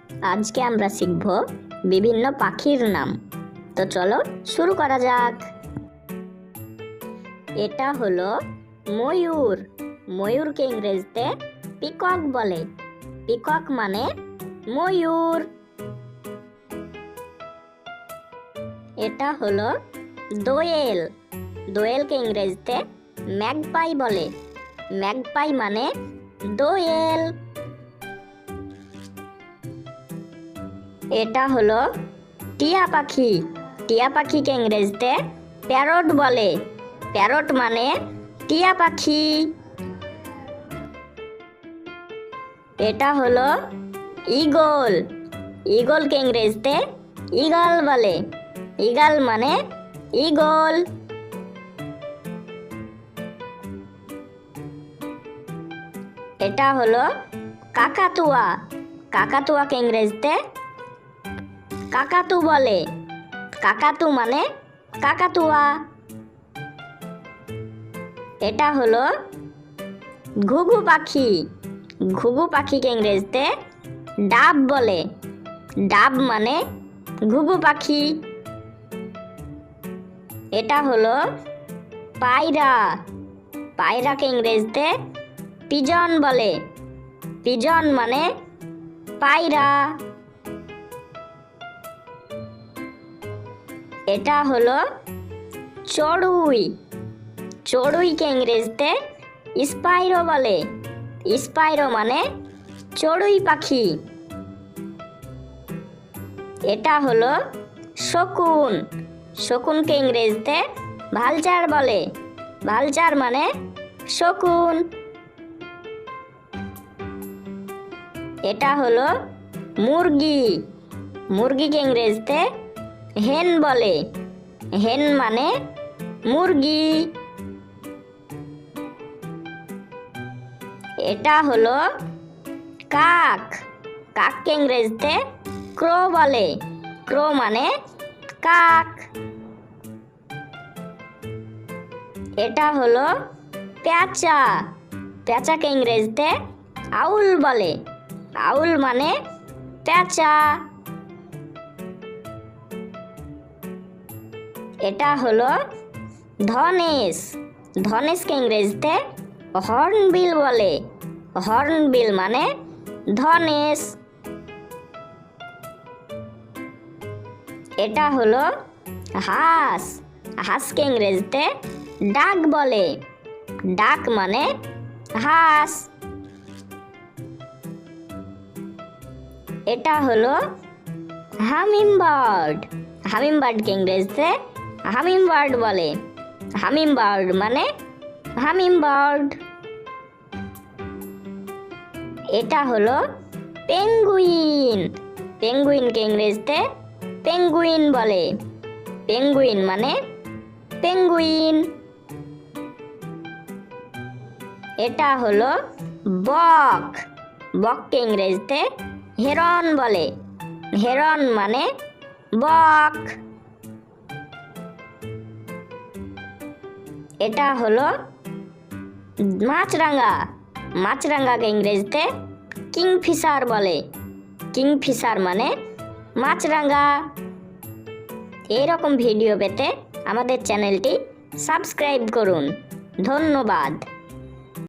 আজকে আমরা শিখব বিভিন্ন পাখির নাম। তো চলো শুরু করা যাক। এটা হলো ময়ূর। ময়ূরকে ইংরেজিতে পিকক বলে। পিকক মানে ময়ূর। এটা হলো দোয়েল। দোয়েলকে ইংরেজিতে ম্যাগপাই বলে। ম্যাগপাই মানে দোয়েল। এটা হলো টিয়া পাখি। টিয়া পাখিকে ইংরেজিতে প্যারট বলে। প্যারট মানে টিয়া পাখি। এটা হলো ঈগল। ঈগলকে ইংরেজিতে ঈগল বলে। ঈগল মানে ঈগল। এটা হলো কাকাতুয়া। কাকাতুয়াকে ইংরেজিতে কাকাতু বলে। কাকাতু মানে কাকাতুয়া। এটা হলো ঘুঘু পাখি। ঘুঘু পাখিকে ইংরেজিতে ডাব বলে। ডাব মানে ঘুঘু পাখি। এটা হলো পায়রা। পায়রাকে ইংরেজিতে পিজন বলে। পিজন মানে পায়রা। এটা হলো চড়ুই। চড়ুইকে ইংরেজিতে স্পাইরো বলে। স্পাইরো মানে চড়ুই পাখি। এটা হলো শকুন। শকুনকে ইংরেজিতে ভালচার বলে। ভালচার মানে শকুন। এটা হলো মুরগি। মুরগিকে ইংরেজিতে হেন বলে। হেন মানে মুরগি। এটা হলো কাক। কাককে ইংরেজিতে ক্রো বলে। ক্রো মানে কাক। এটা হলো পেঁচা। পেঁচাকে ইংরেজিতে আউল বলে। আউল মানে পেঁচা। এটা হলো ধনেশ। ধনেশকে ইংরেজিতে হর্নবিল বলে। হর্নবিল মানে ধনেশ। এটা হলো হাঁস। হাঁসকে ইংরেজিতে ডাক বলে। ডাক মানে হাঁস। এটা হলো হামিংবার্ড। হামিংবার্ডকে ইংরেজিতে হামিংবার্ড বলে। হামিংবার্ড মানে হামিংবার্ড। এটা হলো পেঙ্গুইন। পেঙ্গুইনকে ইংরেজিতে পেঙ্গুইন বলে। পেঙ্গুইন মানে পেঙ্গুইন। এটা হলো বক। বককে ইংরেজিতে হেরন বলে। হেরন মানে বক। এটা হলো মাছরাঙা। মাছরাঙাকে ইংরেজিতে কিংফিশার বলে। কিংফিশার মানে মাছরাঙা। এরকম ভিডিও পেতে আমাদের চ্যানেলটি সাবস্ক্রাইব করুন। ধন্যবাদ।